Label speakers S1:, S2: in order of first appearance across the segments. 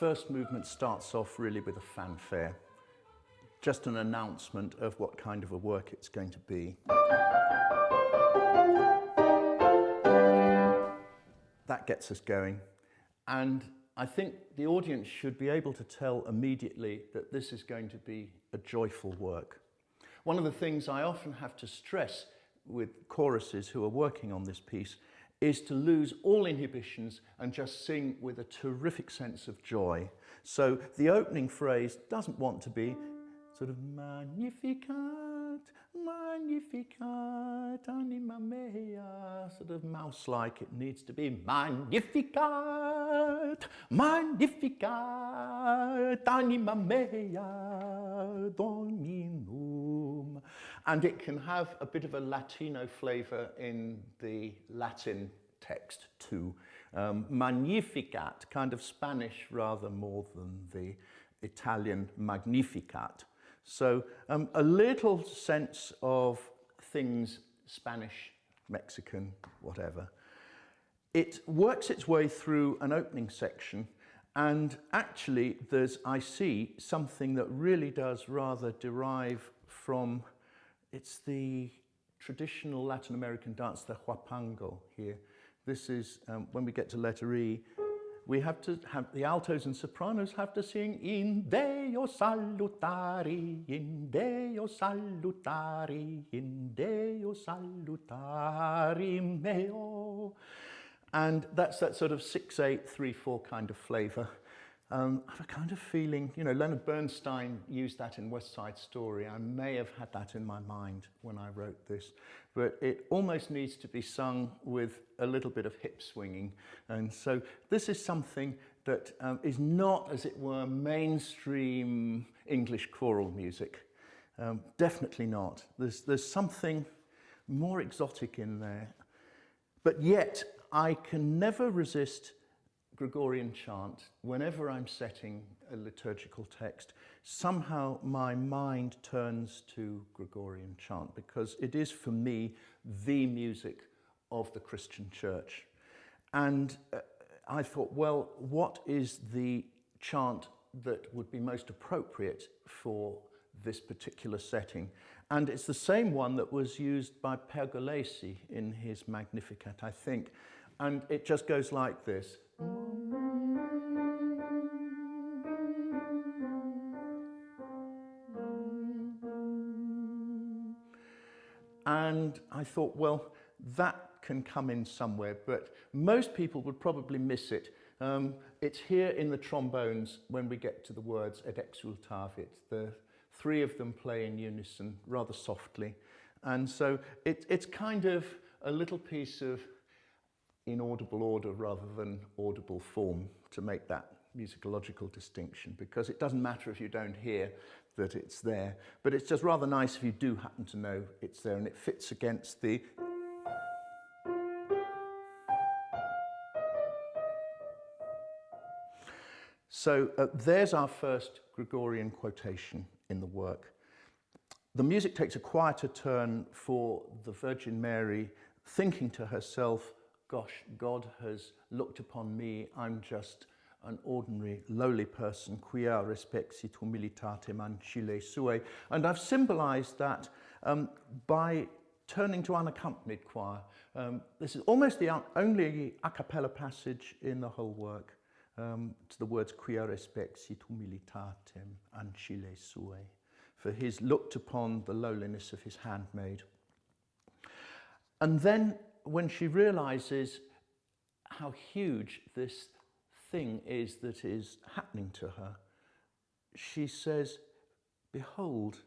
S1: first movement starts off really with a fanfare, just an announcement of what kind of a work it's going to be. That gets us going, and I think the audience should be able to tell immediately that this is going to be a joyful work. One of the things I often have to stress with choruses who are working on this piece is to lose all inhibitions and just sing with a terrific sense of joy. So the opening phrase doesn't want to be sort of Magnificat, Magnificat, Anima mea, sort of mouse-like. It needs to be Magnificat, Magnificat, Anima mea, Dominum. And it can have a bit of a Latino flavour in the Latin text too. Magnificat, kind of Spanish rather more than the Italian Magnificat. So a little sense of things Spanish, Mexican, whatever. It works its way through an opening section, and actually there's, I see, something that really does rather derive from, it's the traditional Latin American dance, the huapango here. This is, when we get to letter E, we have to have, the altos and sopranos have to sing in Deo salutari, in Deo salutari, in Deo salutari meo. And that's that sort of 6/8, 3/4 kind of flavour. I have a kind of feeling, you know, Leonard Bernstein used that in West Side Story. I may have had that in my mind when I wrote this, but it almost needs to be sung with a little bit of hip swinging. And so this is something that is not, as it were, mainstream English choral music. Definitely not. There's something more exotic in there. But yet, I can never resist Gregorian chant. Whenever I'm setting a liturgical text, somehow my mind turns to Gregorian chant, because it is for me the music of the Christian church. And I thought, well, what is the chant that would be most appropriate for this particular setting? And it's the same one that was used by Pergolesi in his Magnificat, I think. And it just goes like this. And I thought, well, that can come in somewhere, but most people would probably miss it. It's here in the trombones when we get to the words et exultavit. The three of them play in unison rather softly. And so it's kind of a little piece of inaudible order rather than audible form to make that musicological distinction, because it doesn't matter if you don't hear that it's there, but it's just rather nice if you do happen to know it's there, and it fits against the So there's our first Gregorian quotation in the work. The music takes a quieter turn for the Virgin Mary thinking to herself, gosh, God has looked upon me, I'm just an ordinary, lowly person, quia respexit humilitatem ancile suae. And I've symbolized that by turning to unaccompanied choir. This is almost the only a cappella passage in the whole work, to the words quia respexit humilitatem ancile suae. For he's looked upon the lowliness of his handmaid. And then when she realizes how huge this thing is that is happening to her, she says, behold,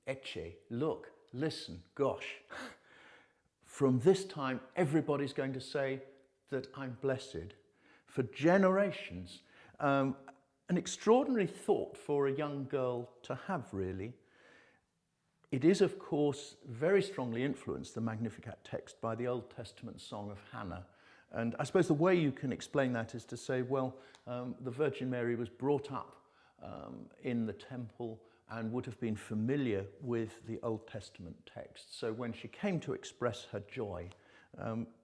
S1: ecce, look, listen, gosh. From this time, everybody's going to say that I'm blessed for generations. An extraordinary thought for a young girl to have, really. It is, of course, very strongly influenced, the Magnificat text, by the Old Testament song of Hannah. And I suppose the way you can explain that is to say, well, the Virgin Mary was brought up in the temple and would have been familiar with the Old Testament text. So when she came to express her joy,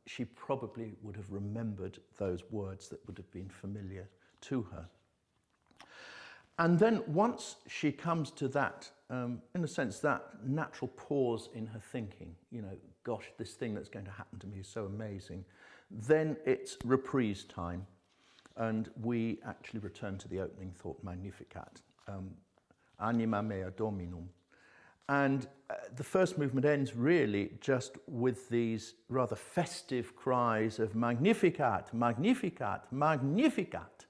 S1: she probably would have remembered those words that would have been familiar to her. And then once she comes to that, in a sense, that natural pause in her thinking, you know, gosh, this thing that's going to happen to me is so amazing, then it's reprise time. And we actually return to the opening thought, Magnificat, Anima mea Dominum. And the first movement ends really just with these rather festive cries of Magnificat, Magnificat, Magnificat.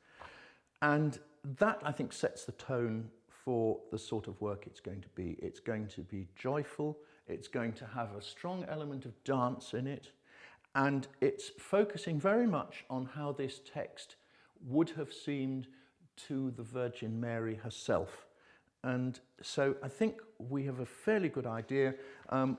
S1: And that, I think, sets the tone for the sort of work it's going to be. It's going to be joyful, it's going to have a strong element of dance in it, and it's focusing very much on how this text would have seemed to the Virgin Mary herself. And so I think we have a fairly good idea.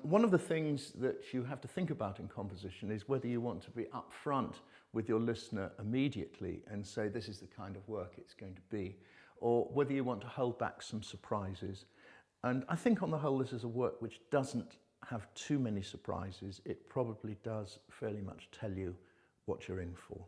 S1: One of the things that you have to think about in composition is whether you want to be upfront with your listener immediately and say this is the kind of work it's going to be, or whether you want to hold back some surprises. And I think on the whole this is a work which doesn't have too many surprises. It probably does fairly much tell you what you're in for.